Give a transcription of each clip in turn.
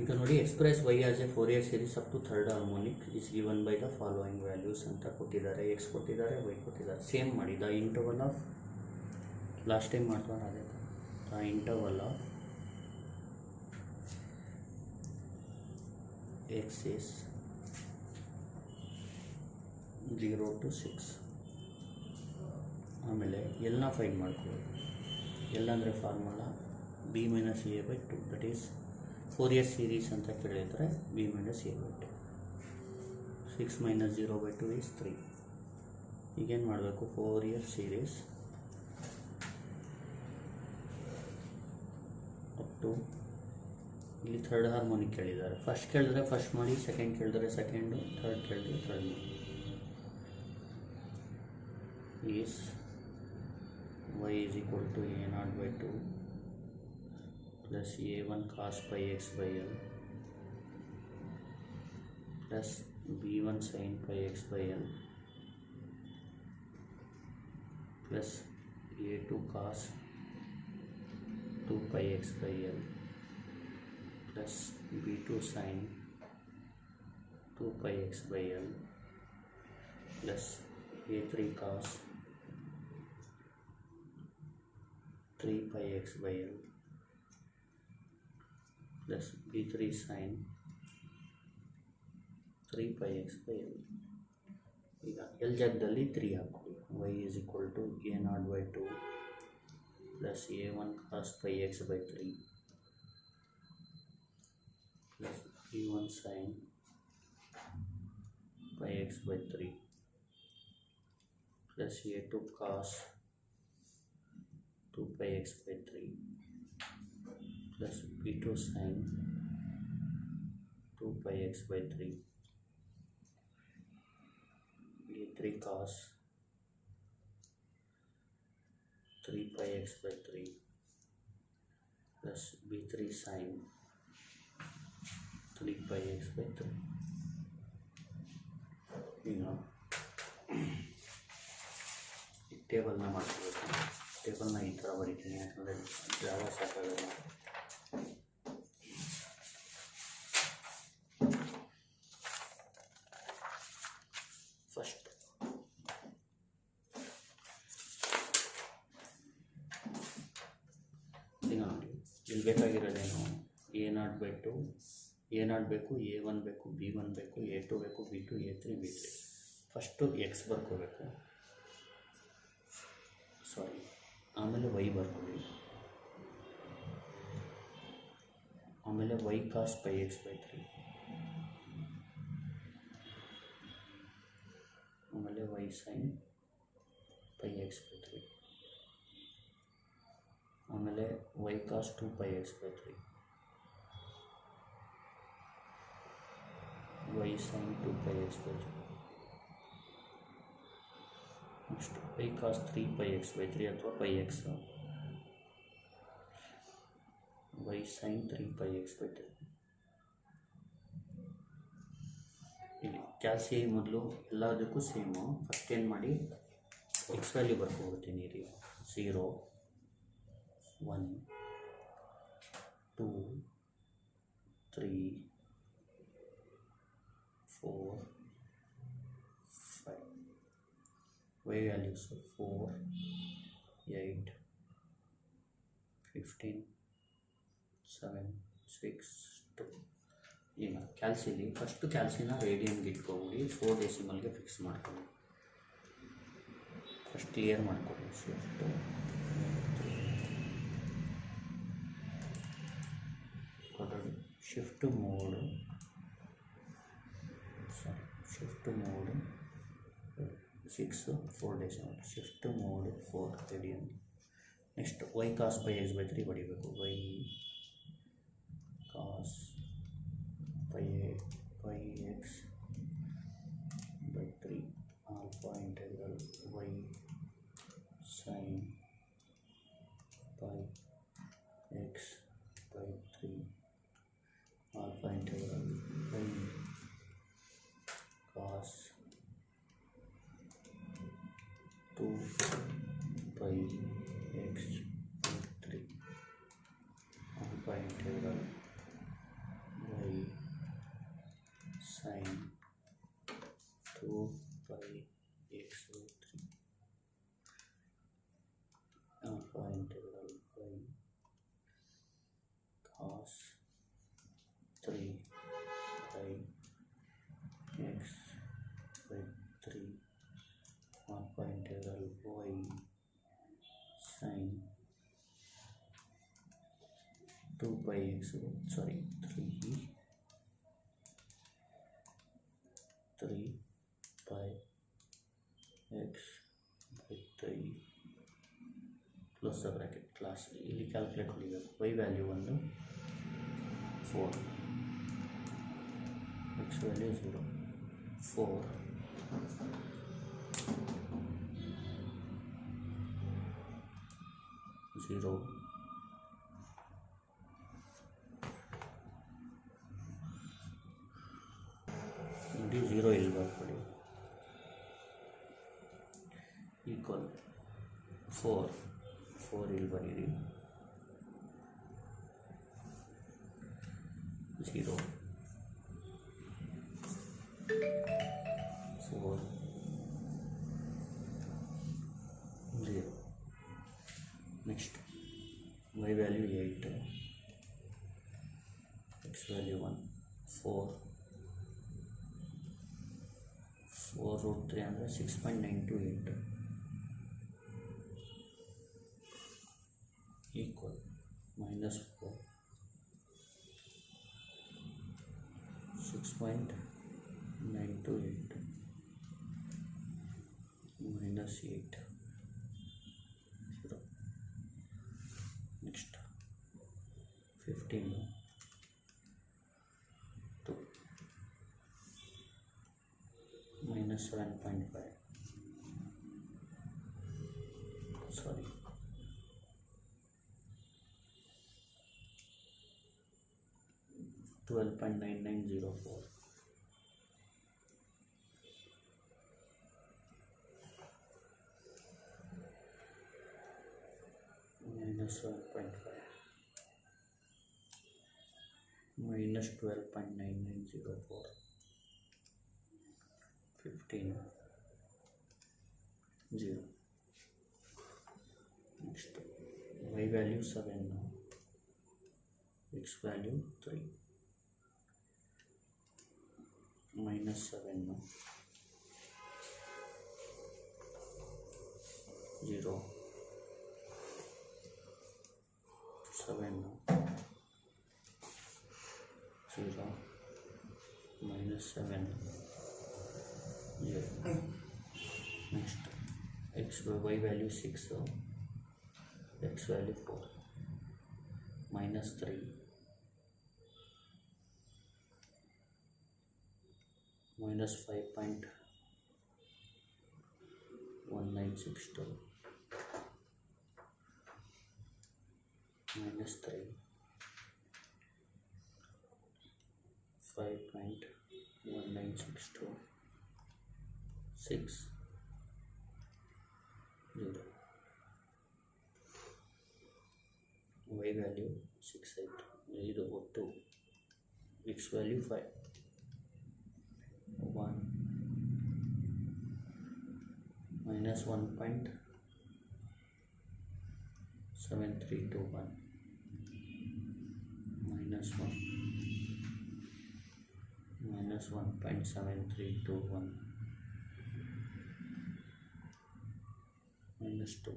ಈಗ ನೋಡಿ express y as a Fourier series up to third harmonic is given by the following values ಅಂತ ಕೊಟ್ಟಿದ್ದಾರೆ. X ಕೊಟ್ಟಿದ್ದಾರೆ, y ಕೊಟ್ಟಿದ್ದಾರೆ. ಸೇಮ್ ಮಾಡಿ the interval of last time ಮಾಡ್ತಾರೆ ಅದೇ the interval of x is 0 to 6. ಆಮೇಲೆ ಎಲ್ಲನ್ನ ಫೈಂಡ್ ಮಾಡ್ಕೊಳ್ಳೋದು. ಎಲ್ಲ ಅಂದರೆ formula b minus a by 2, that is Fourier series ಅಂತ ಕೇಳಿದರೆ b minus a by 2. 6 minus 0 by 2 is 3. ಈಗೇನು ಮಾಡಬೇಕು, ಫೋರಿಯರ್ ಸೀರೀಸ್ ಅಪ್ ಟು ಇಲ್ಲಿ ಥರ್ಡ್ ಹಾರ್ಮೋನಿಕ್ ಕೇಳಿದ್ದಾರೆ. ಫಸ್ಟ್ ಕೇಳಿದ್ರೆ ಫಸ್ಟ್ ಮಾಡಿ, ಸೆಕೆಂಡ್ ಕೇಳಿದ್ರೆ ಸೆಕೆಂಡು, ಥರ್ಡ್ ಕೇಳಿದ್ರೆ ಥರ್ಡ್ ಮಾಡಿ. Is y is equal to a0 by 2 plus a1 cos pi x by l plus b1 sin pi x by l plus a2 cos 2 pi x by l plus b2 sin 2 pi x by l plus a3 cos 3 pi x by l plus b3 sin 3 pi x by l. ಈಗ L ಜಾಗದಲ್ಲಿ 3 ಹಾಕೊಳ್ಳಿ. y is equal to a0 by 2 plus a1 cos pi x by 3 plus b1 sin pi x by 3 plus a2 cos 2 pi x by 3 plus b2 sin 2 pi x by 3 a3 cos 3 pi x by 3 plus b3 sin 3 pi x by 3. ಈಗ ಈ ಟೇಬಲ್ನ ಮಾಡ್ಕೋಬೇಕು. ಟೇಬಲ್ನ ಈ ಥರ ಬರೀತೀನಿ, ಯಾಕಂದರೆ ಜಾಗ ಸಾಕಾಗಲ್ಲ. ಫಸ್ಟ್ ಈಗ ನೋಡಿ, ಇಲ್ಲಿ ಬೇಕಾಗಿರೋದೇನು, a0 by 2, a0 ಬೇಕು, a1 ಬೇಕು, b1 ಬೇಕು, a2 ಬೇಕು, b2, a3, b3. First X ಬರ್ಕೋಬೇಕು, ಸಾರಿ, ಆಮೇಲೆ y ಬರ್ಕೊಳ್ಳಿ, ಆಮೇಲೆ y cos pi x by 3, ಆಮೇಲೆ y sin pi x by 3, ಆಮೇಲೆ y cos 2 pi x by 3, y sin 2 pi x by 3, next y cos 3 pi x by 3 ಅಥವಾ pi x, y sin 3 pi x by 3. ಇಲ್ಲಿ ಕ್ಯಾಲ್ಸಿ ಮೊದಲು ಎಲ್ಲದಕ್ಕೂ same. First ಏನು ಮಾಡಿ, X value ಬರ್ಕೊಬಿಡ್ತೀನಿ ರೀ. 0 1 2 3 4 5. y values 4 8 15 7 6 2. ಈಗ ಕ್ಯಾಲ್ಸಿಲಿ first ಕ್ಯಾಲ್ಸಿನ ರೇಡಿಯನ್ಗೆ ಇಟ್ಕೊಬಿಡಿ, 4 ಡೆಸಿಮಲ್ಗೆ fix ಮಾಡ್ಕೊಳ್ಳಿ. First clear ಮಾಡ್ಕೊಳ್ಳಿ. Shift mode, sorry, shift mode 6 4 decimal, shift mode 4 radian. Next y cos pi x by 3 ಬಡಿಬೇಕು. y cos pi x by 3 alpha integral y sin pi x by 3 alpha integral y cos 2 pi x by 3 sin 2 pi x over 3 alpha integral y cos 3 pi x by 3 alpha integral y sin 2 pi x 3 pi x by 3 close the bracket class ಇಲ್ಲಿ calculate ಮಾಡಬೇಕು y value ಒಂದು 4 x value 0 4 0 into 0 ಇಲ್ಲಿ ಬರ್ಕೊಳ್ಳಿ equal 4 ಇಲ್ಲಿ ಬರೀರಿ 0 4 0 next y value 8 x value 1 4 root 3 ಅಂದರೆ 6.928 equal minus 4 6.928 minus 8 0 next 15 2 minus 7.5 sorry $12.9904 minus 7.5 minus 12.9904 15 0 next y value 7 now x value 3 minus 7 now 0 7 now 0 minus 7 0 next x y value 6 so x value 4 minus 3 minus 5.1962 minus 3 5.1962 6 0 y value 68 0 2 x value 5 1 minus 1.7321 minus 1 minus 1.7321 minus 2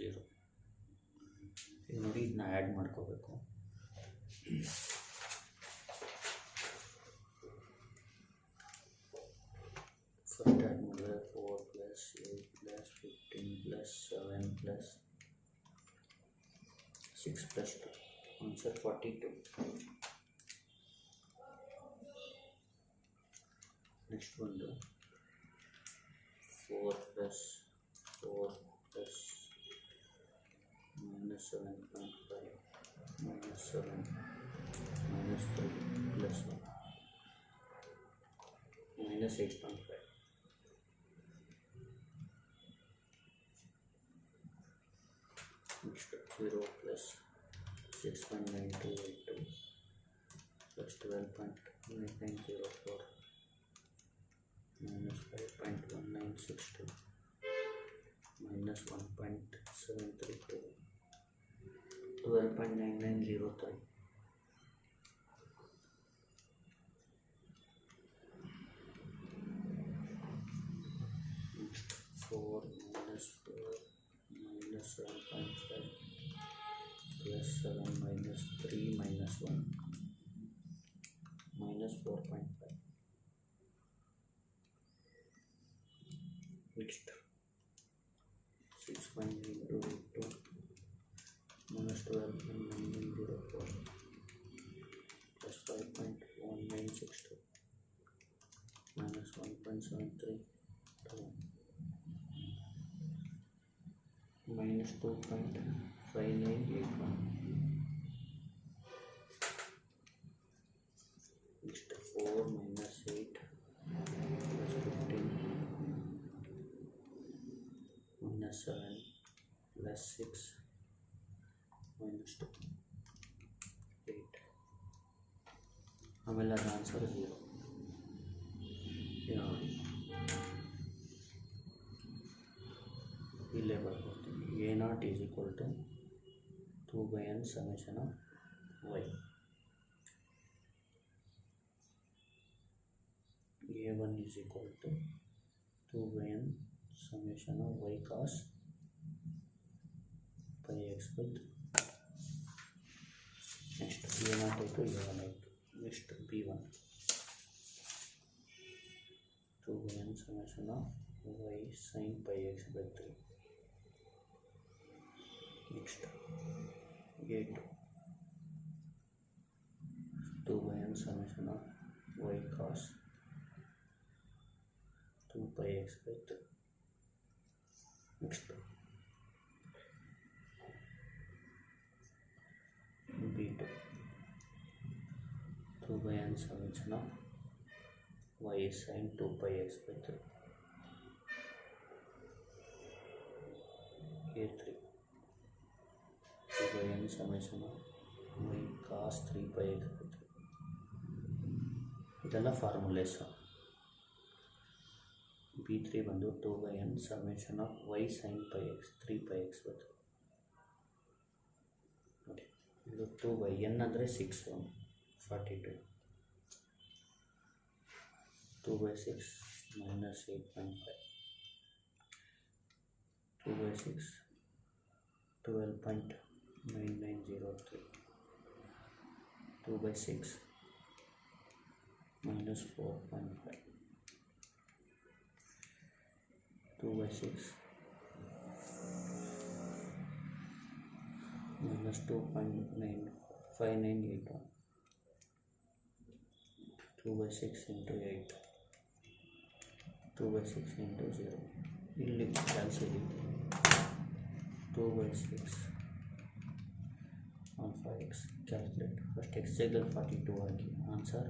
0 ಈಗ ನೋಡಿ ಇದನ್ನ add ಮಾಡ್ಕೋಬೇಕು first add ಮಾಡಿದ್ರೆ 4 plus 8 plus 15 plus 7 plus 6 plus 2 answer 42 next ಒಂದು 4 plus 4 plus minus 7.5 minus 7 minus 3 plus 1 minus 8.5 next 0 plus 6.9282 plus 12.9904 minus 5.1962 minus 1.732 12.9903 4 minus 4 minus 7.5 plus 7 minus 3 minus 1 minus 4.5. Next 6.8282 minus 12.9904 plus 5.1962 minus 1.732 minus 2.5981. Next 4 minus 8 plus 15 minus 7 plus 6 minus 2 8. ಆಮೇಲೆ ಅದು answer 0. ಇಲ್ಲೇ ಬರ್ಕೊಡ್ತೀನಿ. A0 is equal to 2 by n summation of y. A1 is equal to 2 by n summation of y cos pi x with. Next A0 ಆಯಿತು, A1 ಆಯಿತು. Next B1 2 by n summation of y sin pi x by 3. Next A2 2 by n summation of y cos 2 pi x by 3. Next B2 2 by n summation of y sin 2 pi x by 3. A3 2 by n summation of y cos 3 pi x by 3. ಇದೆಲ್ಲ ಫಾರ್ಮುಲೇಸ್. B3 ಬಂದು 2 by n summation of y sin pi x 3 pi x by 3. ನೋಡಿ, ಇದು 2 by n ಅಂದರೆ 6 42 2 by 6 minus 8.5 2 by 6 12.9903 2 by 6 minus 4.5 2 by 6 minus 2.5981 2 by 6 into 8 2 by 6 into 0. ಇಲ್ಲಿ cancel. 2 by 6 on 5x. Calculate. First x ಜಾಗದಲ್ಲಿ 42 ಹಾಕಿ. Answer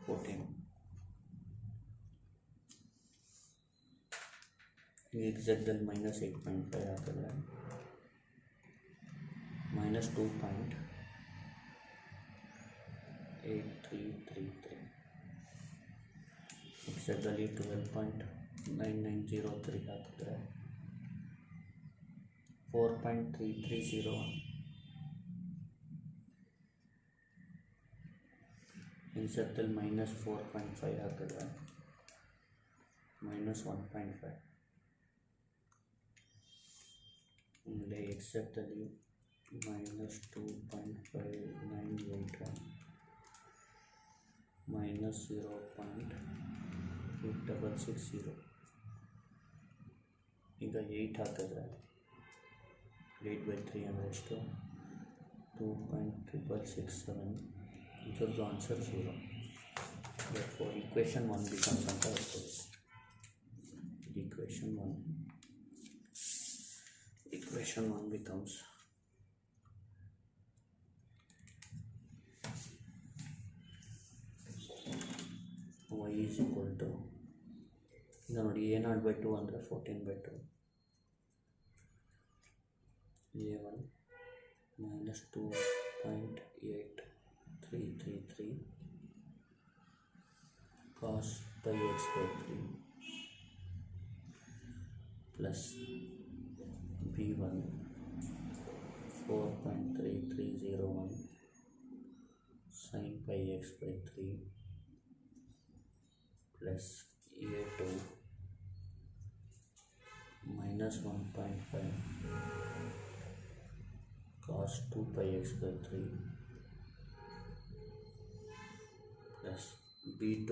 14. x ಜಾಗದಲ್ಲಿ minus 8.5 ಹಾಕಿದ್ರೆ minus 2.8333. x ಜಾಗದಲ್ಲಿ 12.9903 ಹಾಕಿದ್ರೆ 4.3301. x ಜಾಗದಲ್ಲಿ minus 4.5 ಹಾಕಿದ್ರೆ minus 1.5. ಆಮೇಲೆ x ಜಾಗದಲ್ಲಿ minus 2.5981 minus 0.8660. ಈಗ 8 ಹಾಕಿದ್ರೆ 8 by 3 ಅಂದರೆ ಎಷ್ಟು? 2.667. ಇದರದ್ದು ಆನ್ಸರ್ 0. therefore equation 1 becomes ಅಂತ ಬರ್ತದೆ. equation 1 becomes y is equal to, ಈಗ ನೋಡಿ A0 by 2 ಅಂದರೆ 14 by 2 A1 minus 2.8333 cos pi x by 3 plus B1 4.3301 sin pi x by 3 plus A2 minus 1.5 cos 2 pi x by 3 plus B2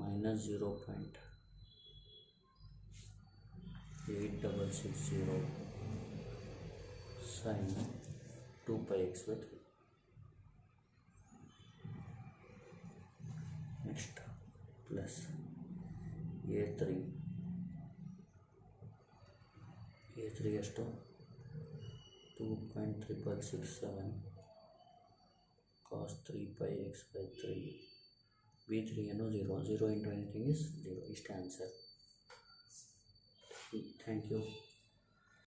minus 0.8660 sin 2 pi x by 3. Next plus A3 ಎಷ್ಟು 2.667 cos 3 pi x by 3 B3 ಏನು 0 into anything is 0 ಇಷ್ಟೇ answer. Thank you.